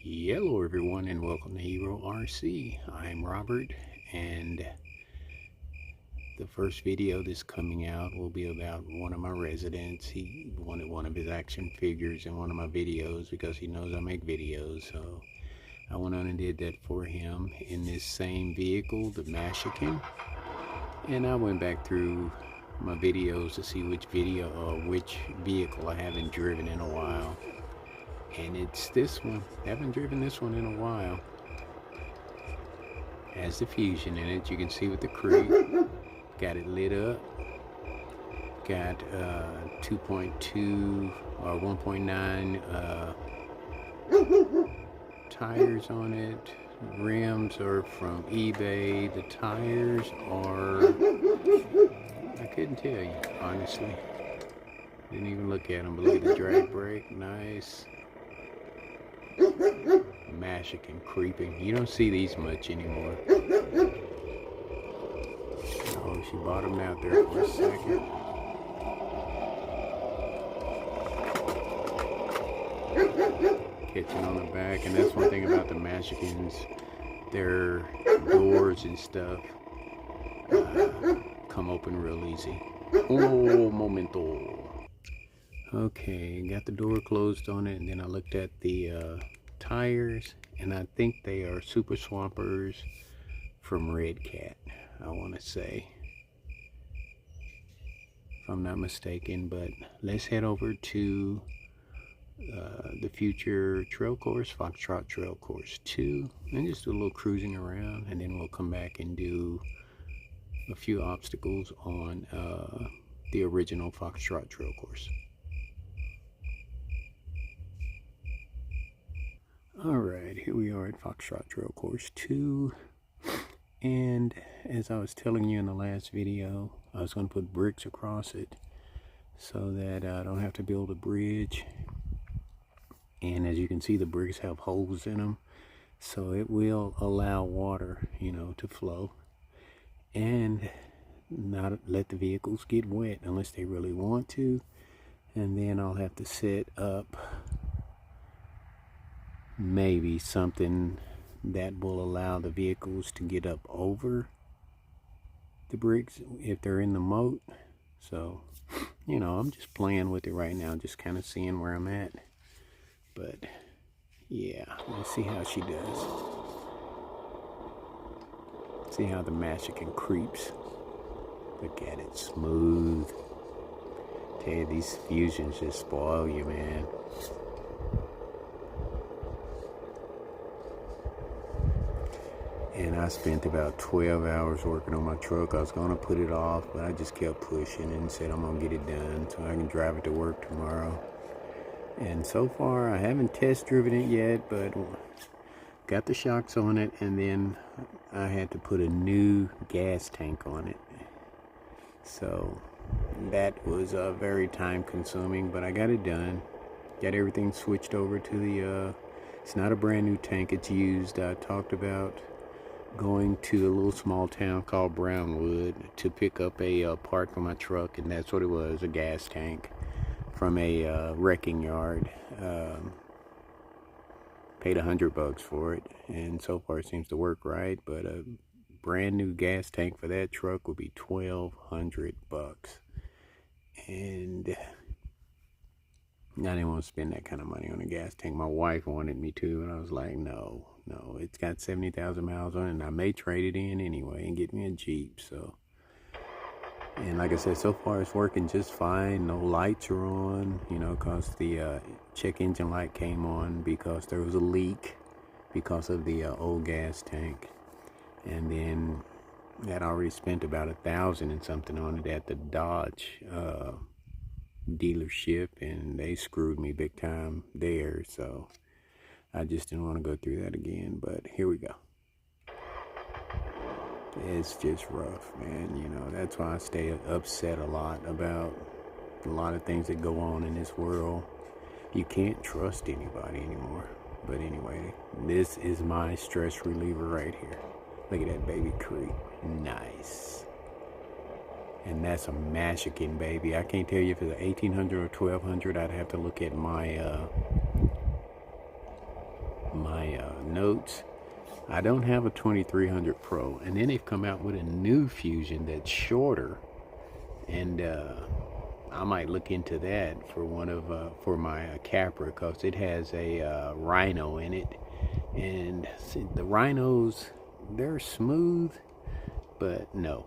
Hello everyone and welcome to Hero RC. I'm Robert, and the first video that's coming out will be about one of my residents. He wanted one of his action figures in one of my videos because he knows I make videos, so I went on and did that for him in this same vehicle, the Mashigan. And I went back through my videos to see which vehicle I haven't driven in a while. And it's this one. I haven't driven this one in a while. Has the Fusion in it. You can see with the creek. Got it lit up. Got 2.2 or 1.9 tires on it. Rims are from eBay. The tires are, I couldn't tell you, honestly. Didn't even look at them, but look at the drag brake. Nice. Mashigan creeping. You don't see these much anymore. Oh, she bottomed out there for a second. Catching on the back, and that's one thing about the Mashigans. Their doors and stuff come open real easy. Oh, momento. Okay, got the door closed on it, and then I looked at the tires, and I think they are Super Swampers from Red Cat, I want to say, if I'm not mistaken. But let's head over to the future trail course, Foxtrot Trail Course 2, and just do a little cruising around, and then we'll come back and do a few obstacles on the original Foxtrot Trail Course. Alright, here we are at Foxtrot Trail Course 2, and as I was telling you in the last video, I was going to put bricks across it so that I don't have to build a bridge. And as you can see, the bricks have holes in them, so it will allow water, to flow and not let the vehicles get wet unless they really want to. And then I'll have to set up maybe something that will allow the vehicles to get up over the bricks if they're in the moat. So, I'm just playing with it right now, just kind of seeing where I'm at. But yeah, let's see how she does. See how the Mashigan creeps. Look at it, smooth. Tell you, these fusions just spoil you, man. And I spent about 12 hours working on my truck. I was gonna put it off, but I just kept pushing and said I'm gonna get it done so I can drive it to work tomorrow. And so far, I haven't test driven it yet, but got the shocks on it, and then I had to put a new gas tank on it. So that was very time consuming, but I got it done. Got everything switched over to the, it's not a brand new tank, it's used. I talked about going to a little small town called Brownwood to pick up a part for my truck, and that's what it was, a gas tank from a wrecking yard. Paid $100 for it, and so far it seems to work right. But a brand new gas tank for that truck would be $1,200, and I didn't want to spend that kind of money on a gas tank. My wife wanted me to, and I was like, no, it's got 70,000 miles on it, and I may trade it in anyway and get me a Jeep. So, and like I said, so far it's working just fine. No lights are on, because the check engine light came on because there was a leak because of the old gas tank. And then I'd already spent about $1,000 and something on it at the Dodge dealership, and they screwed me big time there. So I just didn't want to go through that again, but here we go. It's just rough, man. That's why I stay upset a lot about a lot of things that go on in this world. You can't trust anybody anymore. But anyway, this is my stress reliever right here. Look at that baby creep. Nice. And that's a Mashigan, baby. I can't tell you if it's 1800 or 1200. I'd have to look at my notes. I don't have a 2300 Pro, and then they've come out with a new Fusion that's shorter, and I might look into that for for my Capra, because it has a Rhino in it, and see, the Rhinos, they're smooth, but no,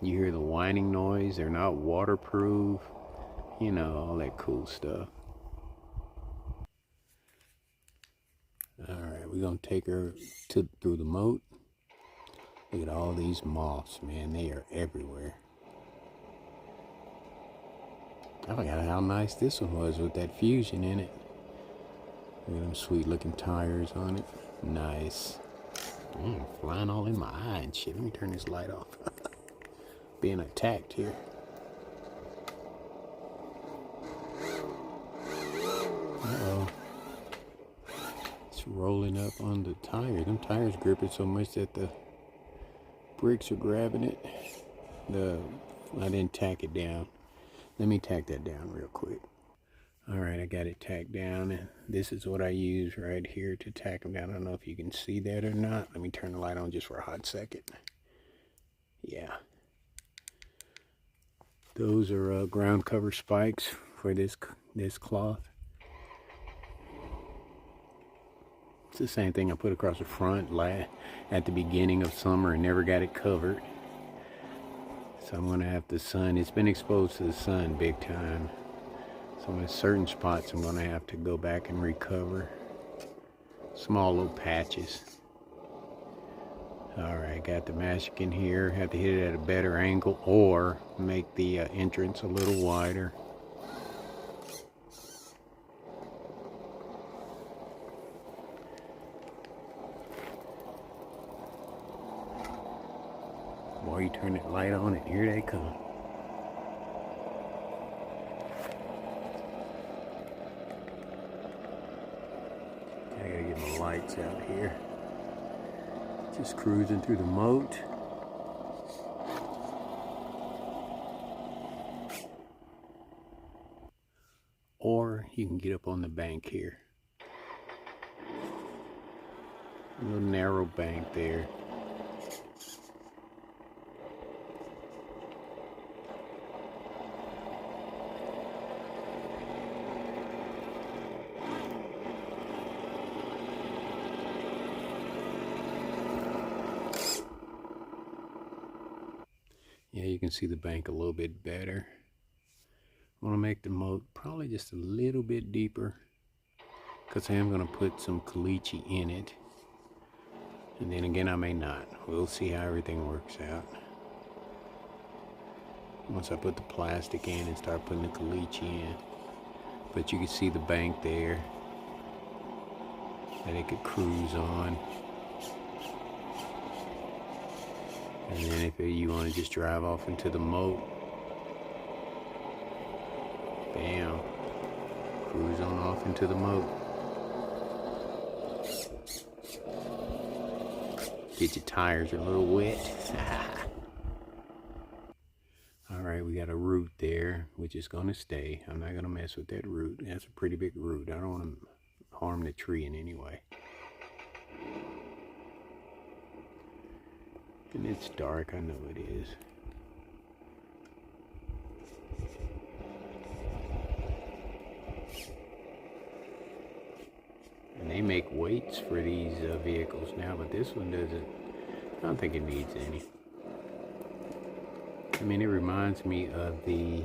you hear the whining noise. They're not waterproof, you know, all that cool stuff. All right, we're gonna take her through the moat. Look at all these moths, man. They are everywhere. I forgot how nice this one was with that Fusion in it. Look at them sweet looking tires on it. Nice. Flying all in my eye and shit. Let me turn this light off. Being attacked here. Uh-oh. It's rolling up on the tire. Them tires gripping so much that the brakes are grabbing it. I didn't tack it down. Let me tack that down real quick. All right, I got it tacked down, and this is what I use right here to tack them down. I don't know if you can see that or not. Let me turn the light on just for a hot second. Yeah. Those are ground cover spikes for this cloth. It's the same thing I put across the front at the beginning of summer and never got it covered. So I'm gonna have the sun. It's been exposed to the sun big time. So in certain spots I'm gonna have to go back and recover. Small little patches. All right, got the Mashigan here. Have to hit it at a better angle or make the entrance a little wider. While you turn that light on, and here they come. I gotta get my lights out here. Just cruising through the moat. Or you can get up on the bank here. A little narrow bank there. Yeah, you can see the bank a little bit better. I want to make the moat probably just a little bit deeper, because I am going to put some caliche in it. And then again, I may not. We'll see how everything works out. Once I put the plastic in and start putting the caliche in. But you can see the bank there that it could cruise on. And then if you want to just drive off into the moat, bam, cruise on off into the moat. Get your tires a little wet. Alright, we got a root there, which is going to stay. I'm not going to mess with that root. That's a pretty big root. I don't want to harm the tree in any way. And it's dark, I know it is. And they make weights for these vehicles now, but this one doesn't. I don't think it needs any. I mean, it reminds me of the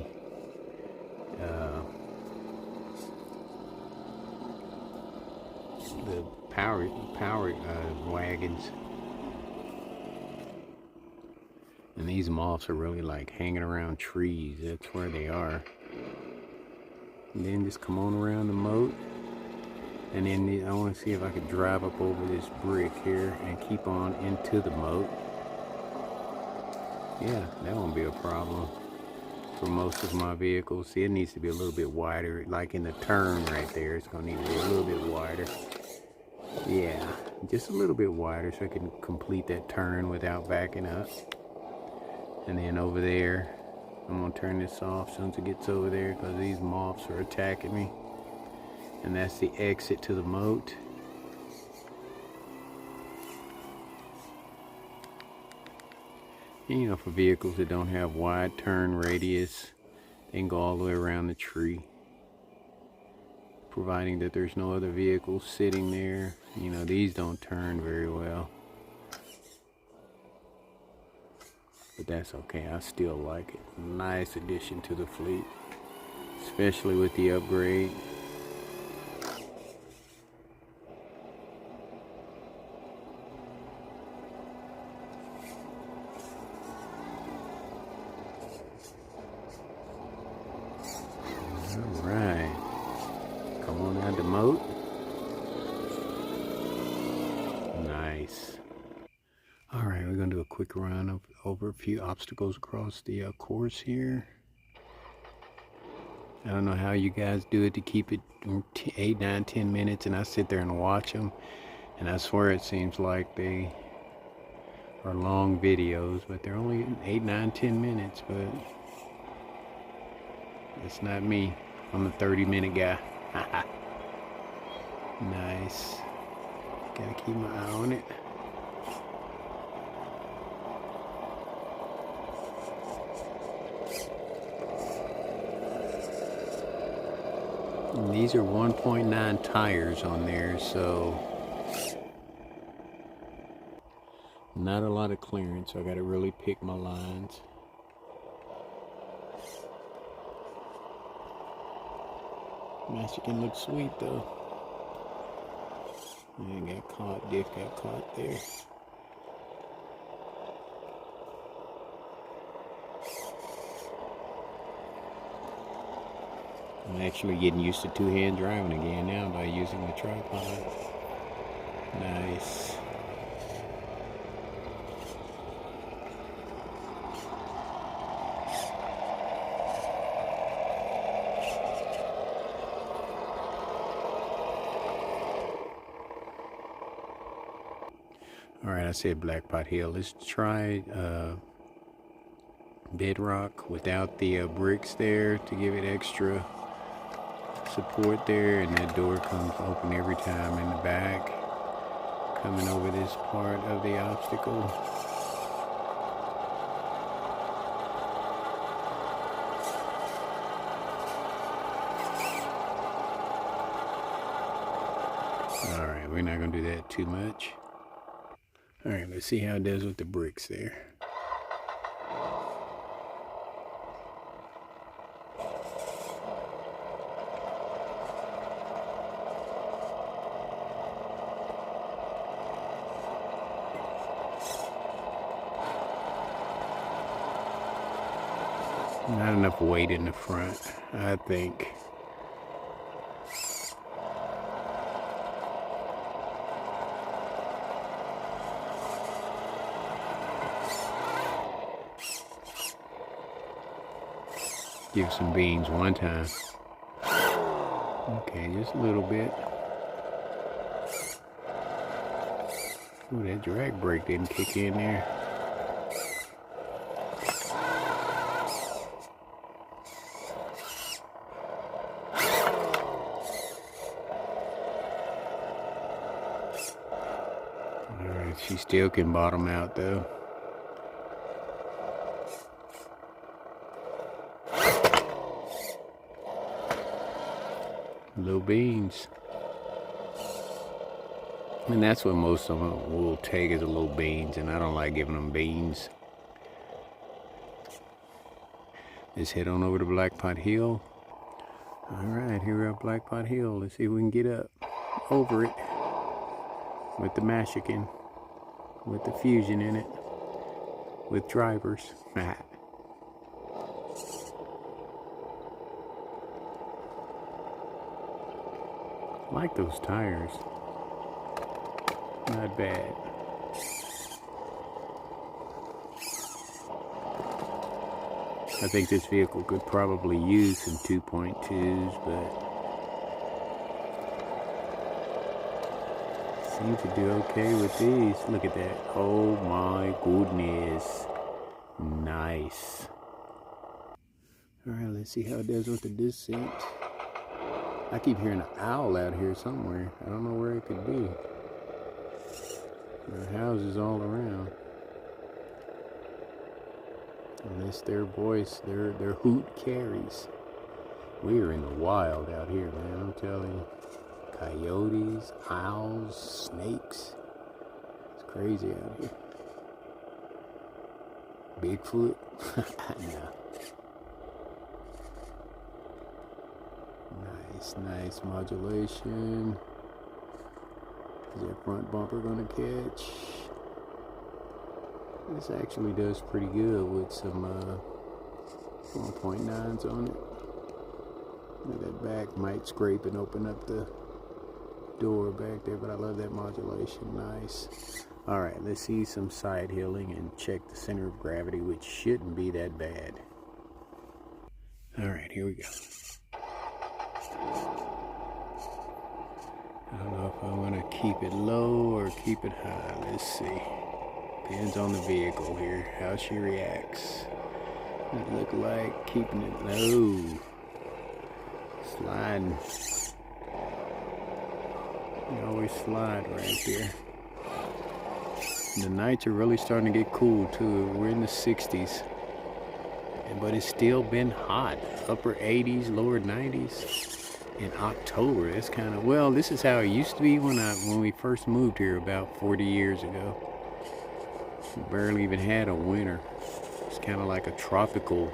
power wagons. And these moths are really like hanging around trees. That's where they are. And then just come on around the moat. And then I want to see if I could drive up over this brick here and keep on into the moat. Yeah, that won't be a problem for most of my vehicles. See, it needs to be a little bit wider. Like in the turn right there, it's going to need to be a little bit wider. Yeah, just a little bit wider so I can complete that turn without backing up. And then over there, I'm going to turn this off as soon as it gets over there, because these moths are attacking me. And that's the exit to the moat. You know, for vehicles that don't have wide turn radius, they can go all the way around the tree, providing that there's no other vehicles sitting there. You know, these don't turn very well, but that's okay. I still like it. Nice addition to the fleet, especially with the upgrade. All right, come on out the moat. Nice. All right, we're gonna do a quick run over a few obstacles across the course here. I don't know how you guys do it to keep it 8, 9, 10 minutes, and I sit there and watch them, and I swear it seems like they are long videos, but they're only 8, 9, 10 minutes, but it's not me. I'm the 30-minute guy. Nice. Gotta keep my eye on it. And these are 1.9 tires on there, so not a lot of clearance. I gotta really pick my lines. Mashigan looks sweet though. Man, got caught. Dick got caught there. I'm actually getting used to two-hand driving again now by using the tripod. Nice. Alright, I said Blackpot Hill. Let's try bedrock without the bricks there to give it extra support there, and that door comes open every time in the back, coming over this part of the obstacle. Alright, we're not going to do that too much. Alright, let's see how it does with the bricks there. Not enough weight in the front, I think. Give some beans one time. Okay, just a little bit. Ooh, that drag brake didn't kick in there. Alright, she still can bottom out though. Little beans. And that's what most of them will take, is a little beans, and I don't like giving them beans. Let's head on over to Blackpot Hill. Alright, here we're at Blackpot Hill. Let's see if we can get up over it with the Mashigan, with the Fusion in it, with drivers. Like those tires. Not bad. I think this vehicle could probably use some 2.2s, but seem to do okay with these. Look at that. Oh my goodness. Nice. Alright, let's see how it does with the descent. I keep hearing an owl out here somewhere. I don't know where it could be. There are houses all around. And it's their voice, their hoot carries. We are in the wild out here, man, I'm telling you. Coyotes, owls, snakes. It's crazy out here. Bigfoot? No. Nice modulation. Is that front bumper gonna catch? This actually does pretty good with some 1.9s on it. That back might scrape and open up the door back there, but I love that modulation. Nice. Alright, let's see some side hilling and check the center of gravity, which shouldn't be that bad. Alright, here we go. I don't know if I want to keep it low or keep it high. Let's see. Depends on the vehicle here, how she reacts. It look like keeping it low. Sliding. You always slide right there. The nights are really starting to get cool too. We're in the 60s. But it's still been hot. Upper 80s, lower 90s. In October, it's kind of, well, this is how it used to be when we first moved here about 40 years ago. We barely even had a winter. It's kind of like a tropical,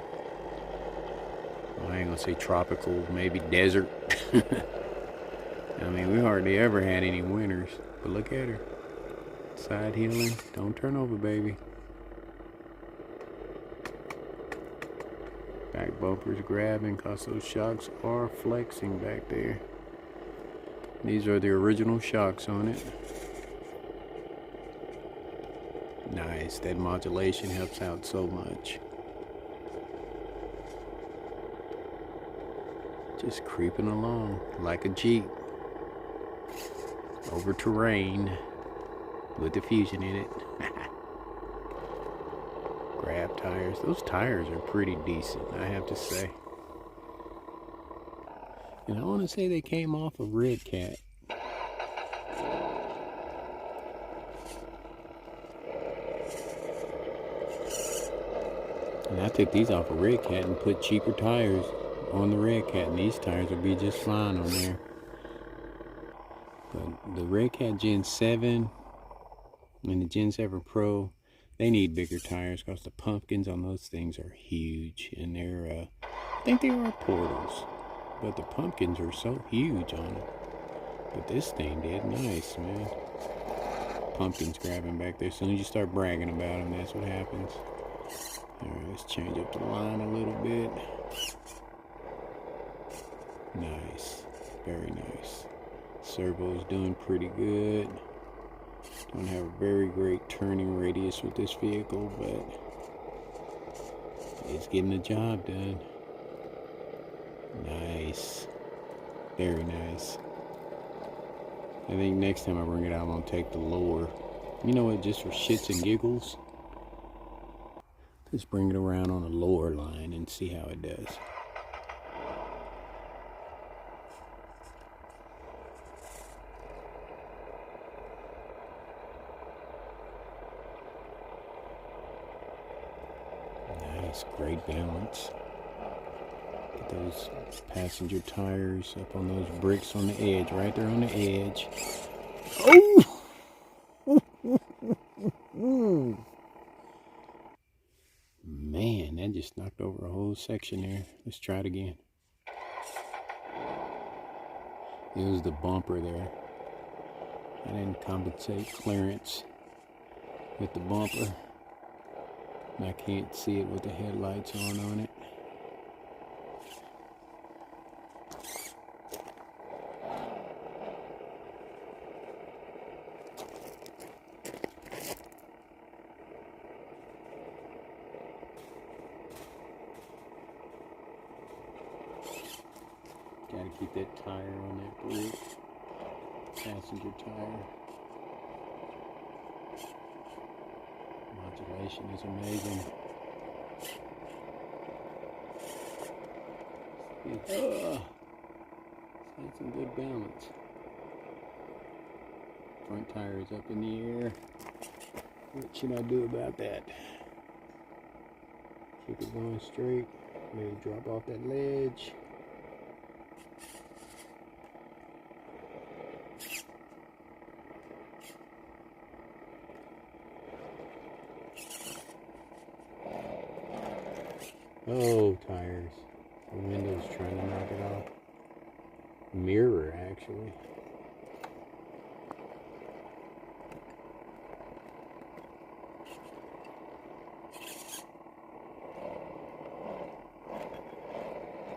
well, I ain't gonna say tropical, maybe desert. I mean, we hardly ever had any winters. But look at her. Side healing. Don't turn over, baby. Back bumper's grabbing because those shocks are flexing back there. These are the original shocks on it. Nice. That modulation helps out so much. Just creeping along like a Jeep. Over terrain with the fusion in it. Grab tires. Those tires are pretty decent, I have to say. And I want to say they came off a Red Cat. And I took these off a Red Cat and put cheaper tires on the Red Cat, and these tires would be just fine on there. But the Red Cat Gen 7 and the Gen 7 Pro, they need bigger tires because the pumpkins on those things are huge. And they're, I think they are portals, but the pumpkins are so huge on them. But this thing did nice, man. Pumpkins grabbing back there. As soon as you start bragging about them, that's what happens. Alright, let's change up the line a little bit. Nice. Very nice. Servo's doing pretty good. Don't have a very great turning radius with this vehicle, but it's getting the job done. Nice. Very nice. I think next time I bring it out, I'm going to take the lower. You know what, just for shits and giggles, just bring it around on the lower line and see how it does. Nice, great balance. Get those passenger tires up on those bricks on the edge, right there on the edge. Oh! Man, that just knocked over a whole section there. Let's try it again. It was the bumper there. I didn't compensate clearance with the bumper. And I can't see it with the headlights on it. Gotta keep that tire on that brick. Passenger tire. Modulation is amazing. It's got some good balance. Front tire is up in the air. What should I do about that? Keep it going straight. Maybe drop off that ledge. Oh, tires. The window's trying to knock it off. Mirror, actually.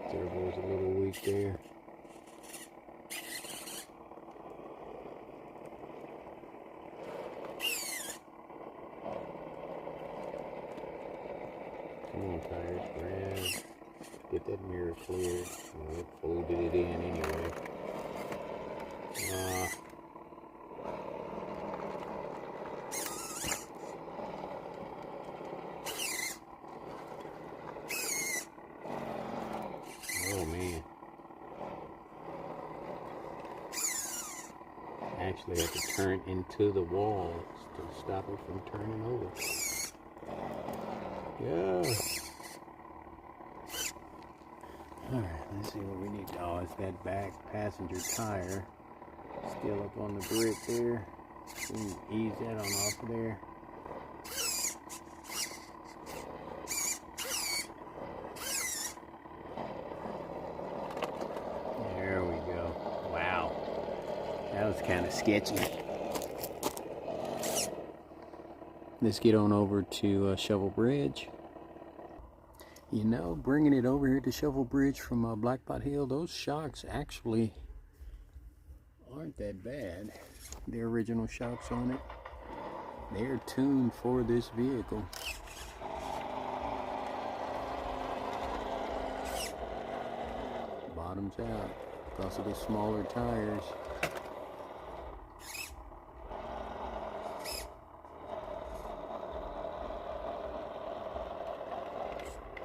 Turbo's a little weak there. Come on, tires, grab. Get that mirror cleared. Well, it folded it in anyway. Oh man. Actually, I have to turn into the wall to stop it from turning over. Yeah. Alright, let's see what we need. Oh, it's that back passenger tire. Still up on the brick there. We can ease that on off of there. There we go. Wow. That was kind of sketchy. Let's get on over to Shovel Bridge. You know, bringing it over here to Shovel Bridge from Blackpot Hill, those shocks actually aren't that bad. The original shocks on it, they're tuned for this vehicle. Bottoms out because of the smaller tires.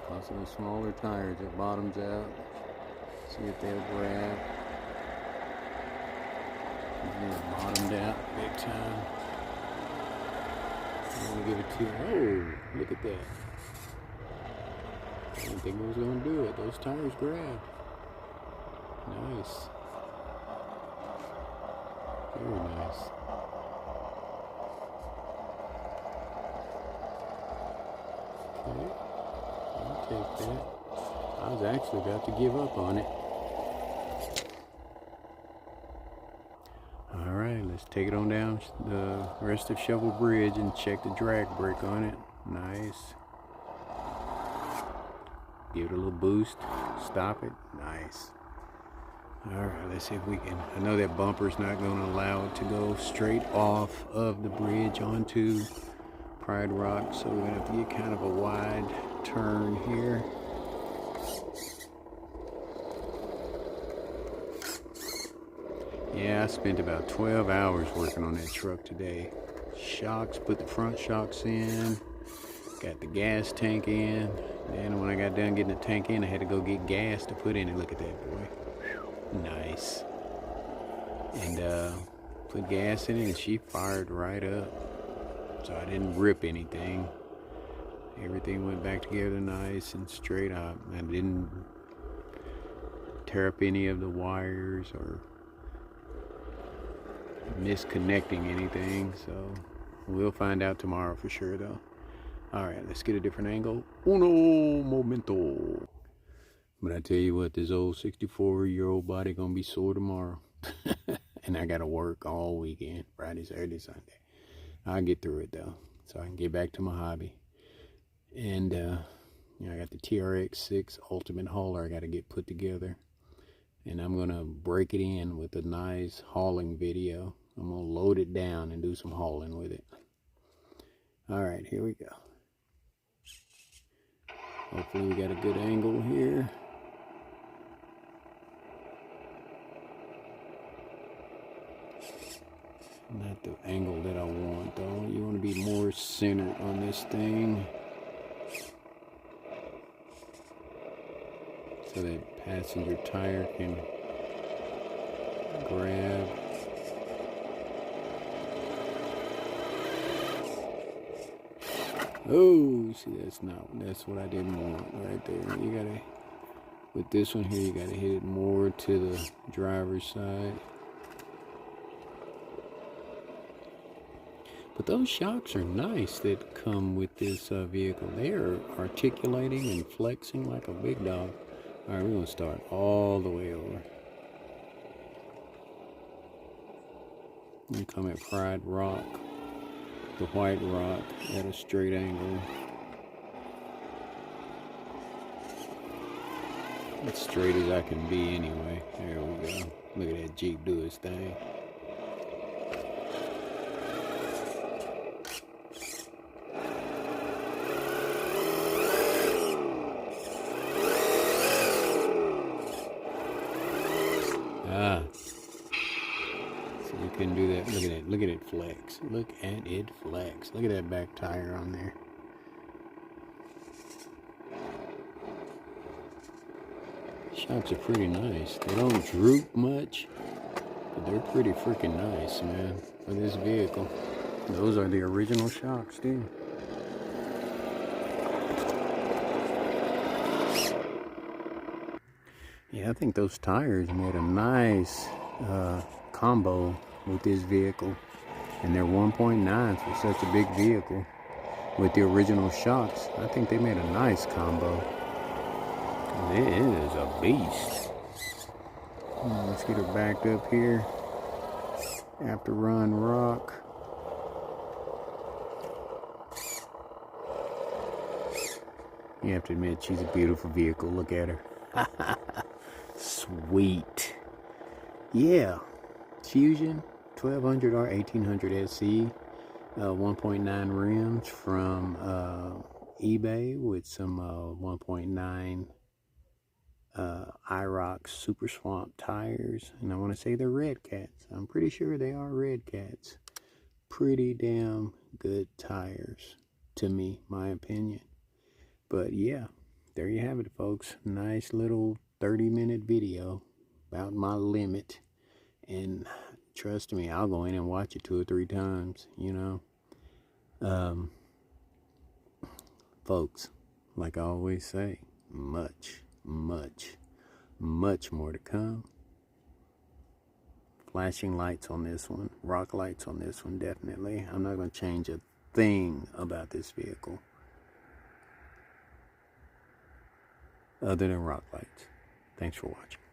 Because of the smaller tires, it bottoms out. See if they'll grab. It's bottomed out big time. I'm gonna give it to you. Oh, look at that. I didn't think it was gonna do it. Those tires grabbed. Nice. Very nice. Okay. I'll take that. I was actually about to give up on it. Alright, let's take it on down the rest of Shovel Bridge and check the drag brake on it. Nice. Give it a little boost. Stop it. Nice. Alright, let's see if we can. I know that bumper's not going to allow it to go straight off of the bridge onto Pride Rock, so we're going to have to get kind of a wide turn here. Yeah, I spent about 12 hours working on that truck today. Shocks, put the front shocks in, got the gas tank in. Then when I got done getting the tank in, I had to go get gas to put in it. Look at that, boy. Nice. And put gas in it and she fired right up. So I didn't rip anything. Everything went back together nice and straight up. I didn't tear up any of the wires or misconnecting anything, so we'll find out tomorrow for sure though. Alright, let's get a different angle. Uno momento. But I tell you what, this old 64-year-old body gonna be sore tomorrow. And I gotta work all weekend, Friday, Saturday, Sunday. I'll get through it though, so I can get back to my hobby. And you know, I got the TRX-6 Ultimate Hauler I gotta get put together. And I'm gonna break it in with a nice hauling video. I'm gonna load it down and do some hauling with it. Alright, here we go. Hopefully we got a good angle here. Not the angle that I want though. You want to be more centered on this thing, so that passenger tire can grab. Oh, see, that's what I didn't want right there. You gotta, with this one here, you gotta hit it more to the driver's side. But those shocks are nice that come with this vehicle. They are articulating and flexing like a big dog. All right, we're gonna start all the way over. And come at Pride Rock, the white rock at a straight angle. As straight as I can be anyway. There we go. Look at that Jeep do its thing. Ah. So you couldn't do that. Look at it. Look at it flex. Look at it flex. Look at that back tire on there. Shocks are pretty nice. They don't droop much, but they're pretty freaking nice, man, for this vehicle. Those are the original shocks, too. Yeah, I think those tires made a nice combo with this vehicle. And they're 1.9 for such a big vehicle. With the original shocks, I think they made a nice combo. It is a beast. Let's get her backed up here after Run Rock. You have to admit, she's a beautiful vehicle. Look at her. Sweet. Yeah. Fusion 1200R 1800 SE. 1.9 rims from eBay with some 1.9 IROX Super Swamp tires, and I want to say they're Red Cats. I'm pretty sure they are Red Cats. Pretty damn good tires, to me, my opinion. But yeah, there you have it, folks. Nice little 30-minute video about my limit, and trust me, I'll go in and watch it 2 or 3 times, you know. Folks, like I always say, much more to come. Flashing lights on this one, rock lights on this one, definitely. I'm not going to change a thing about this vehicle other than rock lights. Thanks for watching.